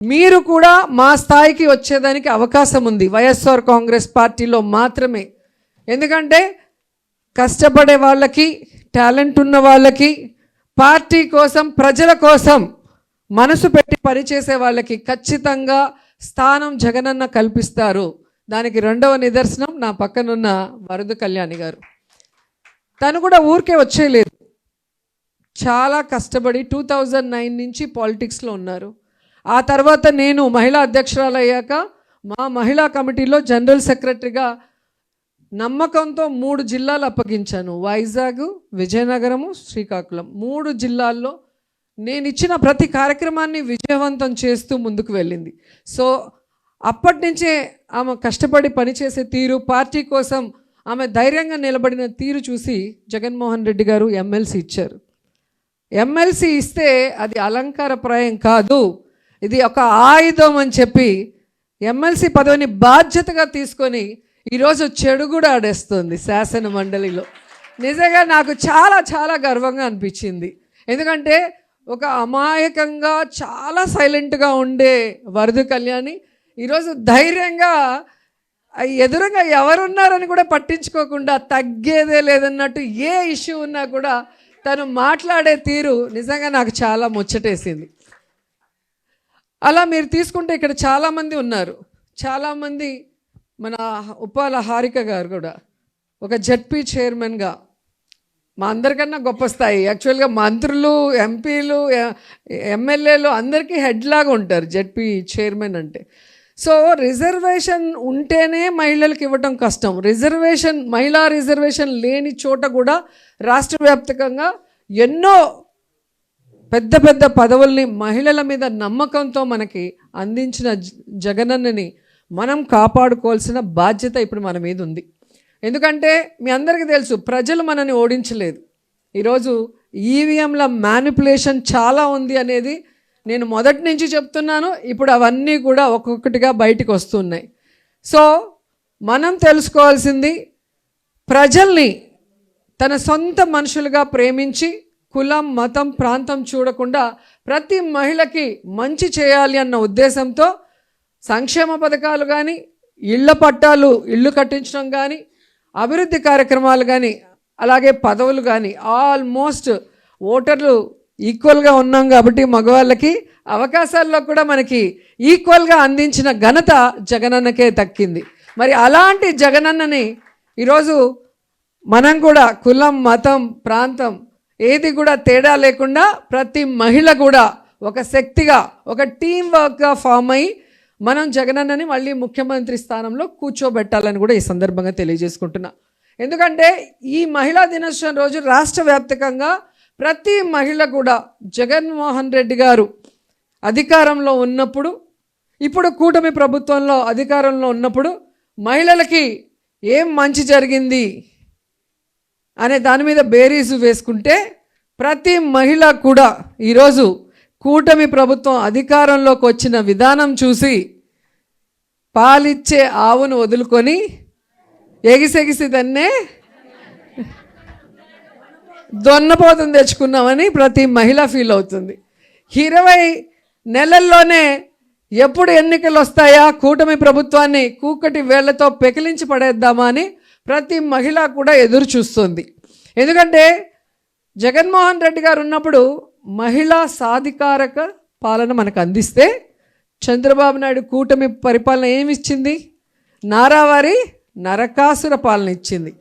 మీరు కూడా మా స్థాయికి వచ్చేదానికి అవకాశం ఉంది వైఎస్ఆర్ కాంగ్రెస్ పార్టీలో మాత్రమే. ఎందుకంటే కష్టపడే వాళ్ళకి, టాలెంట్ ఉన్న వాళ్ళకి, పార్టీ కోసం, ప్రజల కోసం మనసు పెట్టి పనిచేసే వాళ్ళకి ఖచ్చితంగా స్థానం జగనన్న కల్పిస్తారు. దానికి రెండవ నిదర్శనం నా పక్కనున్న వరద కళ్యాణి గారు. తను కూడా ఊరికే వచ్చేయలేదు, చాలా కష్టపడి 2009 నుంచి పాలిటిక్స్లో ఉన్నారు. ఆ తర్వాత నేను మహిళా అధ్యక్షురాలు అయ్యాక మా మహిళా కమిటీలో జనరల్ సెక్రటరీగా నమ్మకంతో 3 జిల్లాలు అప్పగించాను. వైజాగ్, విజయనగరము, శ్రీకాకుళం 3 జిల్లాల్లో నేను ఇచ్చిన ప్రతి కార్యక్రమాన్ని విజయవంతం చేస్తూ ముందుకు వెళ్ళింది. సో అప్పటి నుంచే ఆమె కష్టపడి పనిచేసే తీరు, పార్టీ కోసం ఆమె ధైర్యంగా నిలబడిన తీరు చూసి జగన్మోహన్ రెడ్డి గారు ఎమ్మెల్సీ ఇచ్చారు. ఎమ్మెల్సీ ఇస్తే అది అలంకారప్రాయం కాదు, ఇది ఒక ఆయుధం అని చెప్పి ఎమ్మెల్సీ పదవిని బాధ్యతగా తీసుకొని ఈరోజు చెడు కూడా ఆడేస్తుంది శాసన మండలిలో. నిజంగా నాకు చాలా చాలా గర్వంగా అనిపించింది. ఎందుకంటే ఒక అమాయకంగా చాలా సైలెంట్గా ఉండే వరద కళ్యాణి ఈరోజు ధైర్యంగా ఎదురుగా ఎవరున్నారని కూడా పట్టించుకోకుండా తగ్గేదే లేదన్నట్టు ఏ ఇష్యూ ఉన్నా కూడా తను మాట్లాడే తీరు నిజంగా నాకు చాలా ముచ్చటేసింది. అలా మీరు తీసుకుంటే ఇక్కడ చాలామంది ఉన్నారు. చాలామంది మన ఉప్పాల హారిక గారు కూడా ఒక జడ్పీ చైర్మన్గా మా అందరికన్నా గొప్ప స్థాయి. యాక్చువల్గా మంత్రులు, ఎంపీలు, ఎమ్మెల్యేలు అందరికీ హెడ్ లాగా ఉంటారు జడ్పీ చైర్మన్ అంటే. సో రిజర్వేషన్ ఉంటేనే మహిళలకు ఇవ్వటం కష్టం. మహిళా రిజర్వేషన్ లేని చోట కూడా రాష్ట్ర వ్యాప్తంగా ఎన్నో పెద్ద పెద్ద పదవుల్ని మహిళల మీద నమ్మకంతో మనకి అందించిన జగనన్నని మనం కాపాడుకోవాల్సిన బాధ్యత ఇప్పుడు మన మీద ఉంది. ఎందుకంటే మీ అందరికీ తెలుసు, ప్రజలు మనని ఓడించలేదు. ఈరోజు ఈవీఎంల మ్యానిపులేషన్ చాలా ఉంది అనేది నేను మొదటి నుంచి చెప్తున్నాను. ఇప్పుడు అవన్నీ కూడా ఒక్కొక్కటిగా బయటికి వస్తున్నాయి. సో మనం తెలుసుకోవాల్సింది, ప్రజల్ని తన సొంత మనుషులుగా ప్రేమించి కులం, మతం, ప్రాంతం చూడకుండా ప్రతి మహిళకి మంచి చేయాలి అన్న ఉద్దేశంతో సంక్షేమ పథకాలు కానీ, ఇళ్ల పట్టాలు, ఇళ్ళు కట్టించడం కానీ, అభివృద్ధి కార్యక్రమాలు కానీ, అలాగే పదవులు కానీ ఆల్మోస్ట్ ఓటర్లు ఈక్వల్గా ఉన్నాం కాబట్టి మగవాళ్ళకి అవకాశాల్లో కూడా మనకి ఈక్వల్గా అందించిన ఘనత జగనన్నకే దక్కింది. మరి అలాంటి జగనన్నని ఈరోజు మనం కూడా కులం, మతం, ప్రాంతం ఏది కూడా తేడా లేకుండా ప్రతి మహిళ కూడా ఒక శక్తిగా, ఒక టీం వర్క్గా ఫామ్ అయ్యి మనం జగనన్నని మళ్ళీ ముఖ్యమంత్రి స్థానంలో కూర్చోబెట్టాలని కూడా ఈ సందర్భంగా తెలియజేసుకుంటున్నా. ఎందుకంటే ఈ మహిళా దినోత్సవం రోజు రాష్ట్ర వ్యాప్తంగా ప్రతి మహిళ కూడా జగన్మోహన్ రెడ్డి గారు అధికారంలో ఉన్నప్పుడు, ఇప్పుడు కూటమి ప్రభుత్వంలో అధికారంలో ఉన్నప్పుడు మహిళలకి ఏం మంచి జరిగింది అనే దాని మీద బేరీజు వేసుకుంటే ప్రతి మహిళ కూడా ఈరోజు కూటమి ప్రభుత్వం అధికారంలోకి వచ్చిన విధానం చూసి పాలిచ్చే ఆవును వదులుకొని ఎగిసెగిసి దాన్నే దొన్నపోతుని తెచ్చుకున్నామని ప్రతి మహిళ ఫీల్ అవుతుంది. 20 నెలల్లోనే ఎప్పుడు ఎన్నికలు వస్తాయా, కూటమి ప్రభుత్వాన్ని కూకటి వేళ్లతో పెకిలించి పడేద్దామా అని ప్రతి మహిళ కూడా ఎదురు చూస్తుంది. ఎందుకంటే జగన్మోహన్ రెడ్డి గారు ఉన్నప్పుడు మహిళా సాధికారక పాలన మనకు అందిస్తే, చంద్రబాబు నాయుడు కూటమి పరిపాలన ఏమి ఇచ్చింది? నారావారి నరకాసుర పాలన ఇచ్చింది.